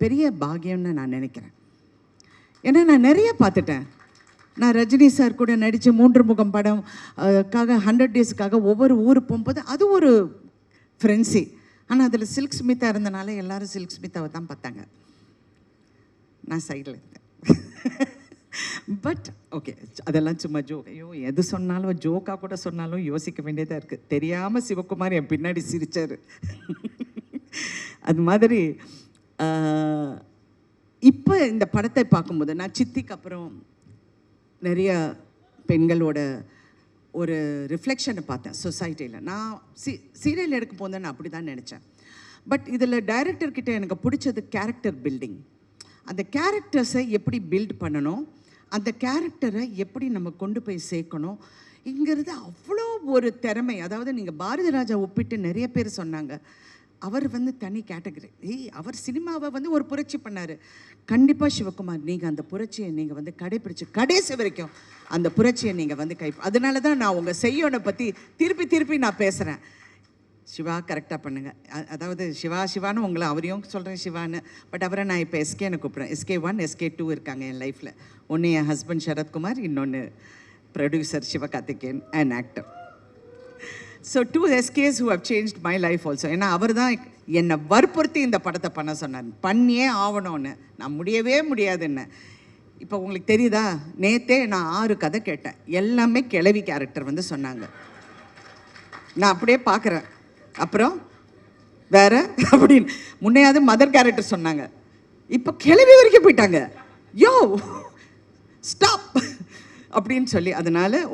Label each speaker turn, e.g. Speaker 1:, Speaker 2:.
Speaker 1: பெரிய பாக்கியம்னு நான் நினைக்கிறேன். ஏன்னா நான் நிறைய பார்த்துட்டேன். நான் ரஜினி சார் கூட நடித்த 3 முகம் படம் காக 100 டேஸ்க்காக ஒவ்வொரு ஊர் போகும்போது அது ஒரு ஃப்ரெண்ட்ஸி. ஆனால் அதில் சில்க் ஸ்மிதா இருந்தனால எல்லாரும் சில்க் ஸ்மிதாவை தான் பார்த்தாங்க. நான் சைடில் இருந்தேன். பட் ஓகே, அதெல்லாம் சும்மா ஜோக். ஐயோ, எது சொன்னாலும் ஜோக்காக கூட சொன்னாலும் யோசிக்க வேண்டியதாக இருக்குது. தெரியாமல் சிவகுமார் என் பின்னாடி சிரித்தார். அது மாதிரி இப்போ இந்த படத்தை பார்க்கும்போது நான் சித்திக்கு அப்புறம் நிறைய பெண்களோட ஒரு ரிஃப்ளெக்ஷனை பார்த்தேன் சொசைட்டியில். நான் சீரியல் எடுக்க போது நான் அப்படி தான் நினச்சேன். பட் இதில் டைரக்டர்கிட்ட எனக்கு பிடிச்சது கேரக்டர் பில்டிங். அந்த கேரக்டர்ஸை எப்படி பில்ட் பண்ணணும், அந்த கேரக்டரை எப்படி நம்ம கொண்டு போய் சேர்க்கணும் இங்கிறது அவ்வளோ ஒரு திறமை. அதாவது நீங்கள் பாரதி ராஜா ஒப்பிட்டு நிறைய பேர் சொன்னாங்க, அவர் தனி கேட்டகரி. அவர் சினிமாவை ஒரு புரட்சி பண்ணார். கண்டிப்பாக சிவகுமார் நீங்கள் அந்த புரட்சியை நீங்கள் கடைப்பிடிச்சு கடைசி வரைக்கும் அந்த புரட்சியை நீங்கள் அதனால தான் நான் உங்கள் செய்யோனை பற்றி திருப்பி நான் பேசுகிறேன். சிவா கரெக்டாக பண்ணுங்கள். அதாவது சிவான்னு உங்களை அவரையும் சொல்கிறேன் சிவான்னு. பட் அவரை நான் இப்போ எஸ்கேன்னு கூப்பிட்றேன். SK1 SK2 இருக்காங்க என் லைஃப்பில். ஒன்று என் ஹஸ்பண்ட் சரத்குமார், இன்னொன்று producer Sivakarthikeyan and actor. So 2 SKs who have changed my life also. ஏன்னா அவர் தான் என்னை வற்புறுத்தி இந்த படத்தை பண்ண சொன்னார். பண்ணியே ஆகணும்னு. நான் முடியவே முடியாதுன்னு. இப்போ உங்களுக்கு தெரியுதா, நேற்றே நான் 6 கதை கேட்டேன். எல்லாமே கிழவி கேரக்டர் சொன்னாங்க. நான் அப்படியே பார்க்குறேன். அப்புறம் வேற அப்படின்னு முன்னையாவது மதர் கேரக்டர் சொன்னாங்க, இப்போ கிழவி வரைக்கும் போயிட்டாங்க. யோ ஸ்டாப் அப்படின்னு சொல்லி. அதனால